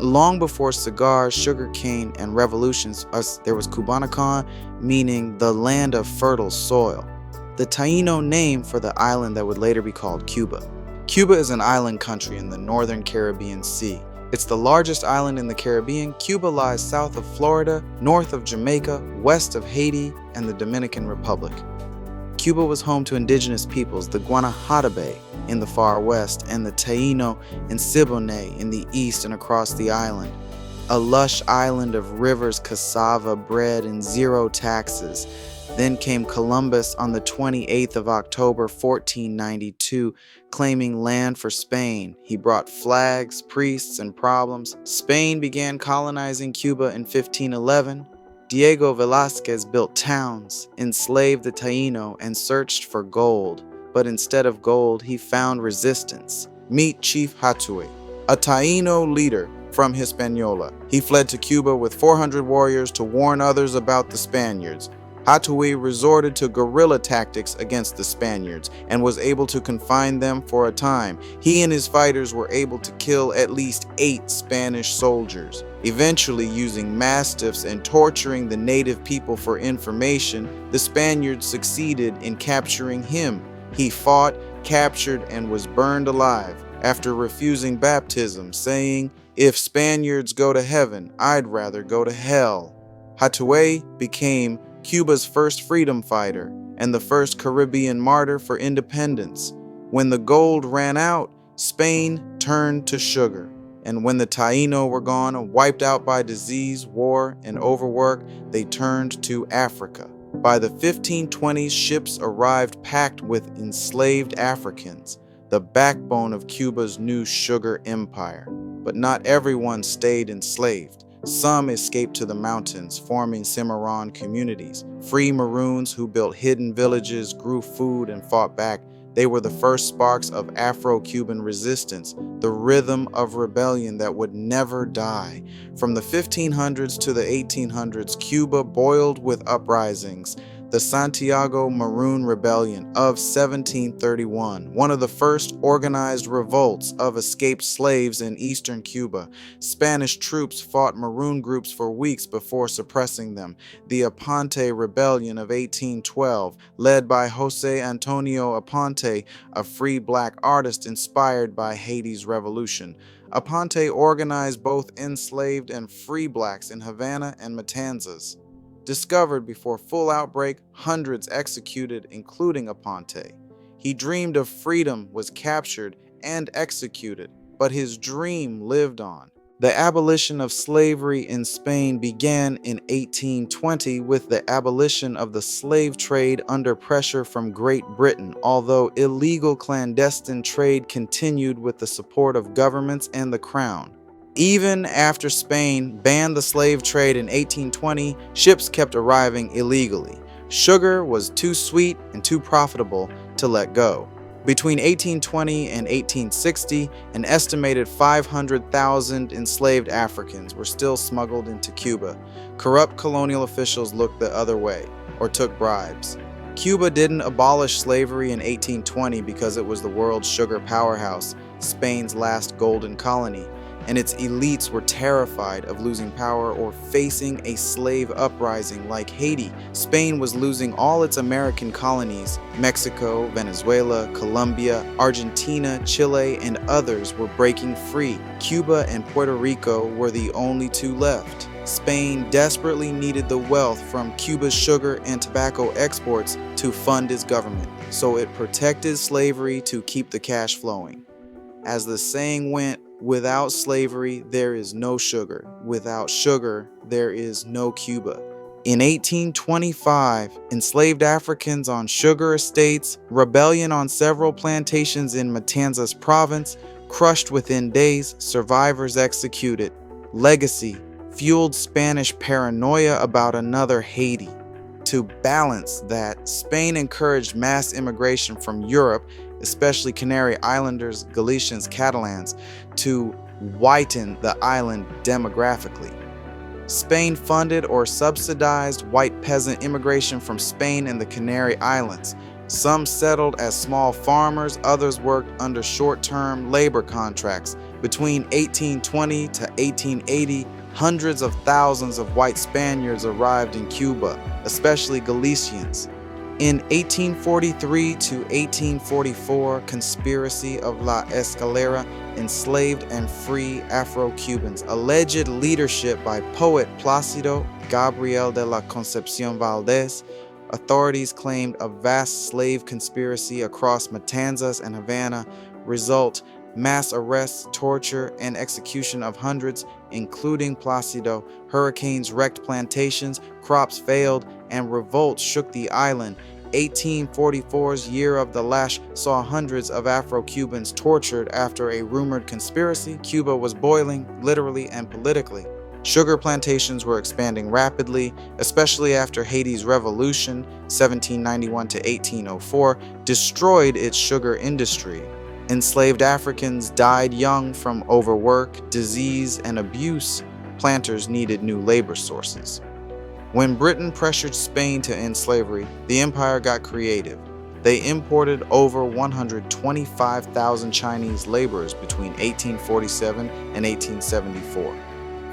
Long before cigars, sugarcane, and revolutions, there was Cubanacán, meaning the land of fertile soil, the Taino name for the island that would later be called Cuba. Cuba is an island country in the northern Caribbean Sea. It's the largest island in the Caribbean. Cuba lies south of Florida, north of Jamaica, west of Haiti, and the Dominican Republic. Cuba was home to indigenous peoples, the Guanahatabe in the far west, and the Taíno and Siboney in the east and across the island. A lush island of rivers, cassava, bread, and zero taxes. Then came Columbus on the 28th of October, 1492, claiming land for Spain. He brought flags, priests, and problems. Spain began colonizing Cuba in 1511. Diego Velázquez built towns, enslaved the Taíno, and searched for gold. But instead of gold, he found resistance. Meet Chief Hatuey, a Taíno leader from Hispaniola. He fled to Cuba with 400 warriors to warn others about the Spaniards. Hatuey resorted to guerrilla tactics against the Spaniards and was able to confine them for a time. He and his fighters were able to kill at least 8 Spanish soldiers. Eventually, using mastiffs and torturing the native people for information, the Spaniards succeeded in capturing him. He fought, captured, and was burned alive after refusing baptism, saying, "If Spaniards go to heaven, I'd rather go to hell." Hatuey became Cuba's first freedom fighter and the first Caribbean martyr for independence. When the gold ran out, Spain turned to sugar. And when the Taíno were gone, wiped out by disease, war, and overwork, they turned to Africa. By the 1520s, ships arrived packed with enslaved Africans, the backbone of Cuba's new sugar empire. But not everyone stayed enslaved. Some escaped to the mountains, forming Cimarron communities. Free maroons who built hidden villages, grew food, and fought back. They were the first sparks of Afro-Cuban resistance, the rhythm of rebellion that would never die. From the 1500s to the 1800s, Cuba boiled with uprisings. The Santiago Maroon Rebellion of 1731, one of the first organized revolts of escaped slaves in eastern Cuba. Spanish troops fought Maroon groups for weeks before suppressing them. The Aponte Rebellion of 1812, led by Jose Antonio Aponte, a free black artist inspired by Haiti's revolution. Aponte organized both enslaved and free blacks in Havana and Matanzas. Discovered before full outbreak, hundreds executed, including Aponte. He dreamed of freedom, was captured, and executed, but his dream lived on. The abolition of slavery in Spain began in 1820 with the abolition of the slave trade under pressure from Great Britain, although illegal clandestine trade continued with the support of governments and the crown. Even after Spain banned the slave trade in 1820, ships kept arriving illegally. Sugar was too sweet and too profitable to let go. Between 1820 and 1860, an estimated 500,000 enslaved Africans were still smuggled into Cuba. Corrupt colonial officials looked the other way, or took bribes. Cuba didn't abolish slavery in 1820 because it was the world's sugar powerhouse, Spain's last golden colony, and its elites were terrified of losing power or facing a slave uprising like Haiti. Spain was losing all its American colonies. Mexico, Venezuela, Colombia, Argentina, Chile, and others were breaking free. Cuba and Puerto Rico were the only two left. Spain desperately needed the wealth from Cuba's sugar and tobacco exports to fund its government, so it protected slavery to keep the cash flowing. As the saying went, without slavery, there is no sugar. Without sugar, there is no Cuba. In 1825, enslaved Africans on sugar estates, rebellion on several plantations in Matanzas province, crushed within days, survivors executed. Legacy fueled Spanish paranoia about another Haiti. To balance that, Spain encouraged mass immigration from Europe, especially Canary Islanders, Galicians, Catalans, to whiten the island demographically. Spain funded or subsidized white peasant immigration from Spain and the Canary Islands. Some settled as small farmers, others worked under short-term labor contracts. Between 1820 to 1880, hundreds of thousands of white Spaniards arrived in Cuba, especially Galicians. In 1843 to 1844, conspiracy of La Escalera enslaved and free Afro-Cubans. Alleged leadership by poet Plácido Gabriel de la Concepción Valdés. Authorities claimed a vast slave conspiracy across Matanzas and Havana. Result: mass arrests, torture, and execution of hundreds, including Plácido. Hurricanes wrecked plantations, crops failed, and revolts shook the island. 1844's Year of the Lash saw hundreds of Afro-Cubans tortured after a rumored conspiracy. Cuba was boiling, literally and politically. Sugar plantations were expanding rapidly, especially after Haiti's Revolution, 1791 to 1804, destroyed its sugar industry. Enslaved Africans died young from overwork, disease, and abuse. Planters needed new labor sources. When Britain pressured Spain to end slavery, the empire got creative. They imported over 125,000 Chinese laborers between 1847 and 1874.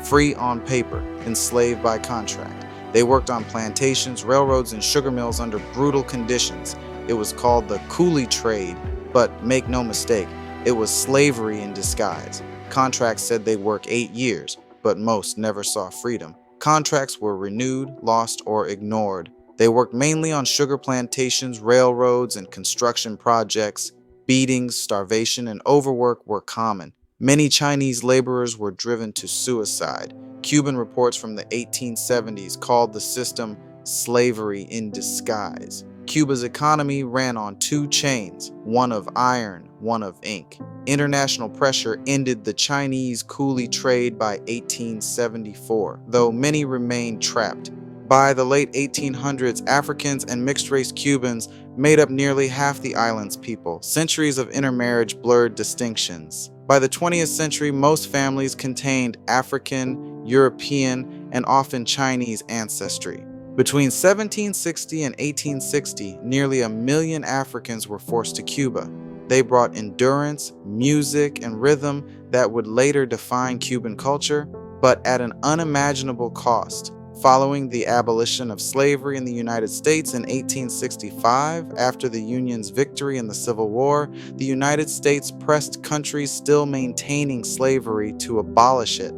Free on paper, enslaved by contract. They worked on plantations, railroads, and sugar mills under brutal conditions. It was called the coolie trade, but make no mistake, it was slavery in disguise. Contracts said they work 8 years, but most never saw freedom. Contracts were renewed, lost, or ignored. They worked mainly on sugar plantations, railroads, and construction projects. Beatings, starvation, and overwork were common. Many Chinese laborers were driven to suicide. Cuban reports from the 1870s called the system slavery in disguise. Cuba's economy ran on 2 chains, one of iron, one of ink. International pressure ended the Chinese coolie trade by 1874, though many remained trapped. By the late 1800s, Africans and mixed-race Cubans made up nearly half the island's people. Centuries of intermarriage blurred distinctions. By the 20th century, most families contained African, European, and often Chinese ancestry. Between 1760 and 1860, nearly 1 million Africans were forced to Cuba. They brought endurance, music, and rhythm that would later define Cuban culture, but at an unimaginable cost. Following the abolition of slavery in the United States in 1865, after the Union's victory in the Civil War, the United States pressed countries still maintaining slavery to abolish it.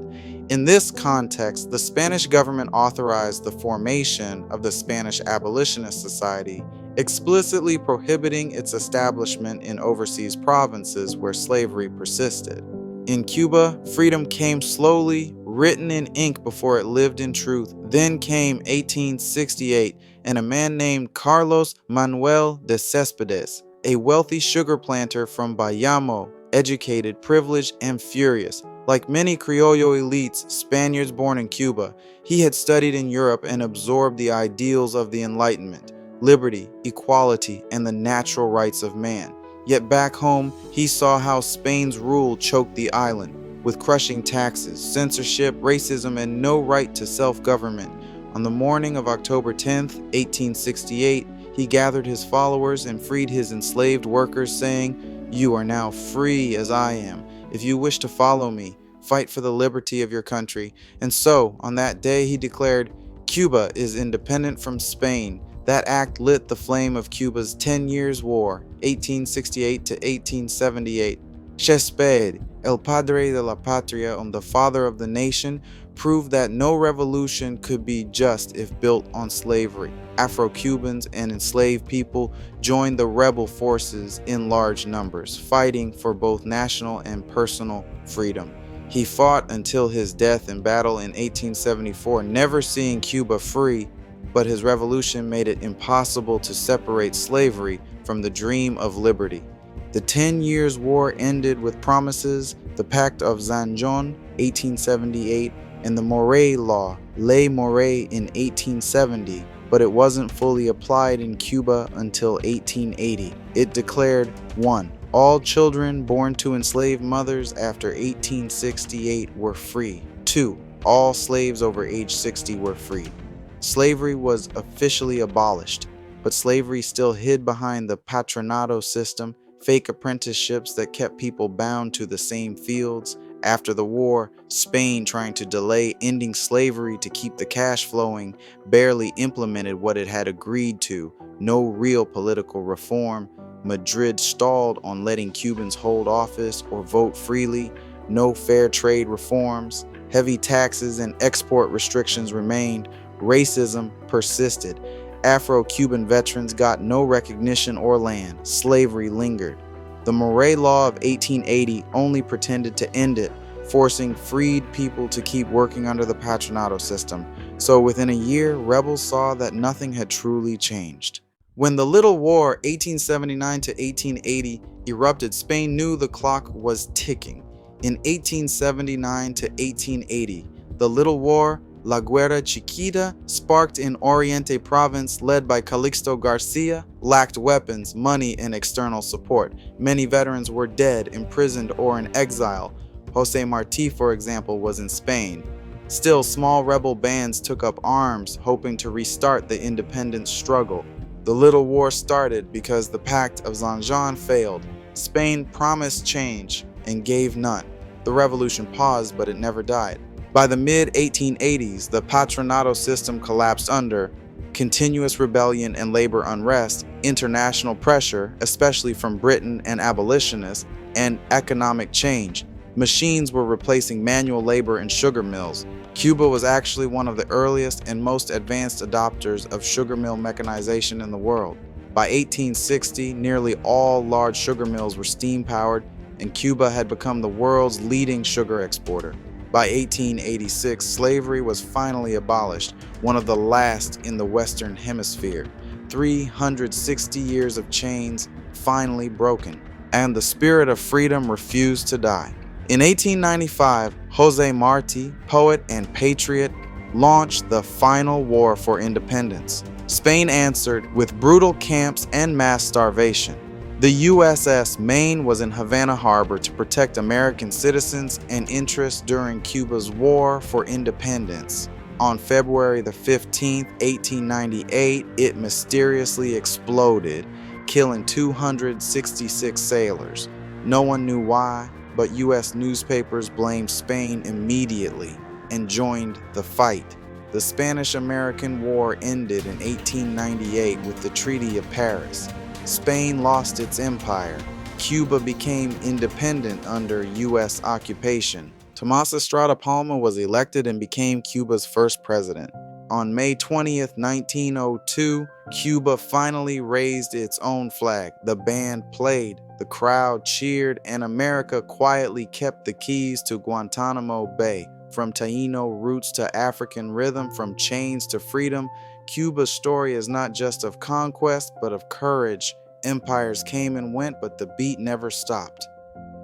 In this context, the Spanish government authorized the formation of the Spanish Abolitionist Society, explicitly prohibiting its establishment in overseas provinces where slavery persisted. In Cuba, freedom came slowly, written in ink before it lived in truth. Then came 1868, and a man named Carlos Manuel de Céspedes, a wealthy sugar planter from Bayamo, educated, privileged, and furious. Like many Criollo elites, Spaniards born in Cuba, he had studied in Europe and absorbed the ideals of the Enlightenment, liberty, equality, and the natural rights of man. Yet back home, he saw how Spain's rule choked the island, with crushing taxes, censorship, racism, and no right to self-government. On the morning of October 10th, 1868, he gathered his followers and freed his enslaved workers, saying, "You are now free as I am. If you wish to follow me, fight for the liberty of your country." And so, on that day, he declared, "Cuba is independent from Spain." That act lit the flame of Cuba's 10 Years' War, 1868 to 1878. Céspedes, el padre de la patria, the father of the nation, proved that no revolution could be just if built on slavery. Afro-Cubans and enslaved people joined the rebel forces in large numbers, fighting for both national and personal freedom. He fought until his death in battle in 1874, never seeing Cuba free, but his revolution made it impossible to separate slavery from the dream of liberty. The 10 Years' War ended with promises, the Pact of Zanjon, 1878, and the Moray Law, Ley Moray, in 1870, but it wasn't fully applied in Cuba until 1880. It declared 1. All children born to enslaved mothers after 1868 were free. 2. All slaves over age 60 were freed. Slavery was officially abolished, but slavery still hid behind the Patronato system, fake apprenticeships that kept people bound to the same fields. After the war, Spain, trying to delay ending slavery to keep the cash flowing, barely implemented what it had agreed to: no real political reform. Madrid stalled on letting Cubans hold office or vote freely. No fair trade reforms. Heavy taxes and export restrictions remained. Racism persisted. Afro-Cuban veterans got no recognition or land. Slavery lingered. The Moray Law of 1880 only pretended to end it, forcing freed people to keep working under the Patronato system. So within a year, rebels saw that nothing had truly changed. When the Little War, 1879 to 1880, erupted, Spain knew the clock was ticking. In 1879 to 1880, the Little War, La Guerra Chiquita, sparked in Oriente province led by Calixto Garcia, lacked weapons, money, and external support. Many veterans were dead, imprisoned, or in exile. José Martí, for example, was in Spain. Still, small rebel bands took up arms, hoping to restart the independence struggle. The Little War started because the Pact of Zanjan failed. Spain promised change and gave none. The revolution paused, but it never died. By the mid-1880s, the Patronato system collapsed under continuous rebellion and labor unrest, international pressure, especially from Britain and abolitionists, and economic change. Machines were replacing manual labor in sugar mills. Cuba was actually one of the earliest and most advanced adopters of sugar mill mechanization in the world. By 1860, nearly all large sugar mills were steam-powered, and Cuba had become the world's leading sugar exporter. By 1886, slavery was finally abolished, one of the last in the Western Hemisphere. 360 years of chains finally broken, and the spirit of freedom refused to die. In 1895, José Martí, poet and patriot, launched the final war for independence. Spain answered with brutal camps and mass starvation. The USS Maine was in Havana Harbor to protect American citizens and interests during Cuba's war for independence. On February the 15th, 1898, it mysteriously exploded, killing 266 sailors. No one knew why, but US newspapers blamed Spain immediately and joined the fight. The Spanish-American War ended in 1898 with the Treaty of Paris. Spain lost its empire. Cuba became independent under US occupation. Tomás Estrada Palma was elected and became Cuba's first president. On May 20th, 1902, Cuba finally raised its own flag. The band played, the crowd cheered, and America quietly kept the keys to Guantanamo Bay. From Taino roots to African rhythm, from chains to freedom, Cuba's story is not just of conquest, but of courage. Empires came and went, but the beat never stopped.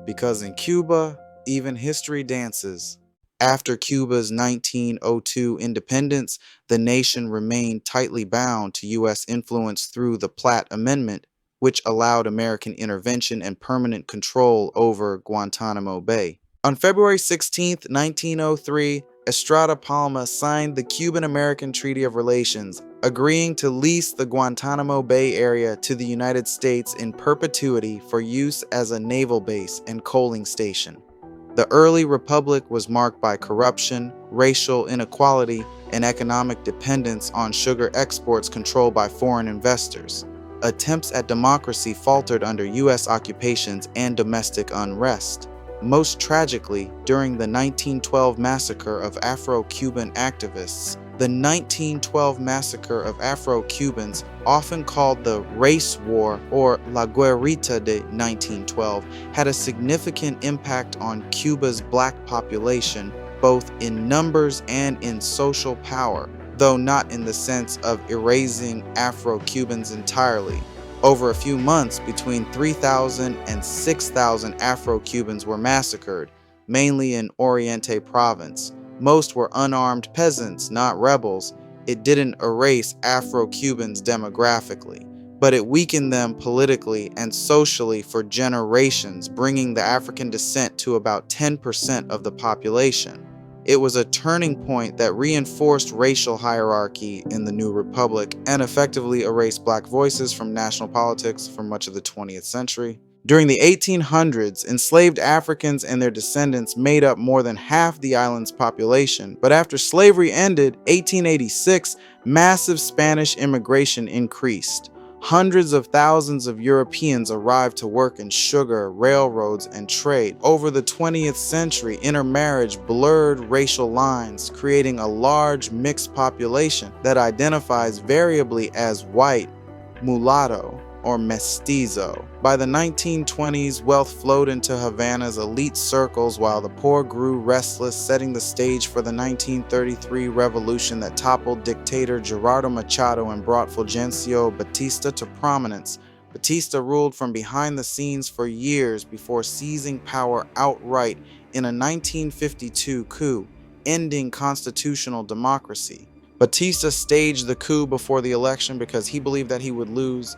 Because in Cuba, even history dances. After Cuba's 1902 independence, the nation remained tightly bound to U.S. influence through the Platt Amendment, which allowed American intervention and permanent control over Guantanamo Bay. On February 16, 1903, Estrada Palma signed the Cuban-American Treaty of Relations, agreeing to lease the Guantanamo Bay area to the United States in perpetuity for use as a naval base and coaling station. The early republic was marked by corruption, racial inequality, and economic dependence on sugar exports controlled by foreign investors. Attempts at democracy faltered under U.S. occupations and domestic unrest. Most tragically, during the 1912 massacre of Afro-Cuban activists, the 1912 massacre of Afro-Cubans, often called the Race War or La Guerrita de 1912, had a significant impact on Cuba's black population, both in numbers and in social power, though not in the sense of erasing Afro-Cubans entirely. Over a few months, between 3,000 and 6,000 Afro-Cubans were massacred, mainly in Oriente province. Most were unarmed peasants, not rebels. It didn't erase Afro-Cubans demographically, but it weakened them politically and socially for generations, bringing the African descent to about 10% of the population. It was a turning point that reinforced racial hierarchy in the new republic and effectively erased black voices from national politics for much of the 20th century. During the 1800s, enslaved Africans and their descendants made up more than half the island's population, but after slavery ended, 1886, massive Spanish immigration increased. Hundreds of thousands of Europeans arrived to work in sugar, railroads, and trade. Over the 20th century, intermarriage blurred racial lines, creating a large mixed population that identifies variably as white, mulatto, or mestizo. By the 1920s, wealth flowed into Havana's elite circles while the poor grew restless, setting the stage for the 1933 revolution that toppled dictator Gerardo Machado and brought Fulgencio Batista to prominence. Batista ruled from behind the scenes for years before seizing power outright in a 1952 coup, ending constitutional democracy. Batista staged the coup before the election because he believed that he would lose,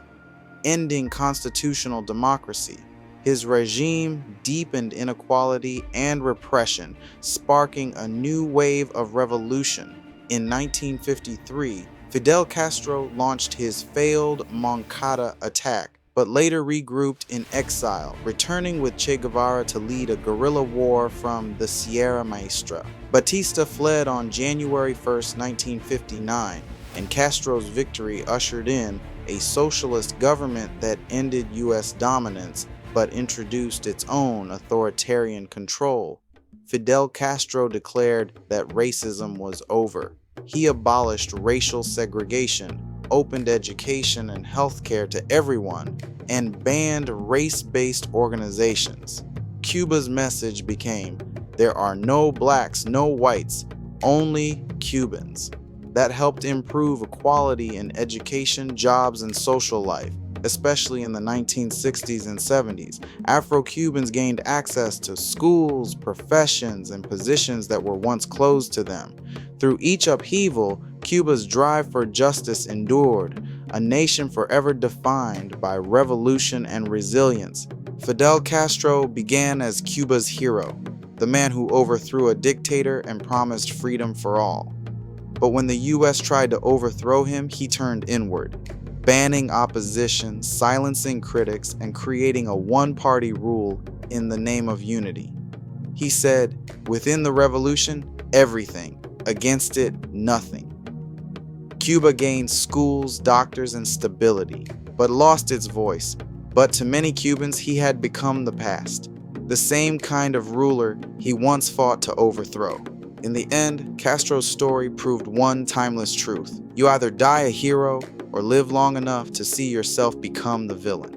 ending constitutional democracy. His regime deepened inequality and repression, sparking a new wave of revolution. In 1953, Fidel Castro launched his failed Moncada attack, but later regrouped in exile, returning with Che Guevara to lead a guerrilla war from the Sierra Maestra. Batista fled on January 1, 1959, and Castro's victory ushered in a socialist government that ended U.S. dominance but introduced its own authoritarian control. Fidel Castro declared that racism was over. He abolished racial segregation, opened education and healthcare to everyone, and banned race-based organizations. Cuba's message became, "There are no blacks, no whites, only Cubans." That helped improve equality in education, jobs, and social life, especially in the 1960s and 70s. Afro-Cubans gained access to schools, professions, and positions that were once closed to them. Through each upheaval, Cuba's drive for justice endured, a nation forever defined by revolution and resilience. Fidel Castro began as Cuba's hero, the man who overthrew a dictator and promised freedom for all. But when the US tried to overthrow him, he turned inward, banning opposition, silencing critics, and creating a one-party rule in the name of unity. He said, "Within the revolution, everything. Against it, nothing." Cuba gained schools, doctors, and stability, but lost its voice. But to many Cubans, he had become the past, the same kind of ruler he once fought to overthrow. In the end, Castro's story proved one timeless truth. You either die a hero or live long enough to see yourself become the villain.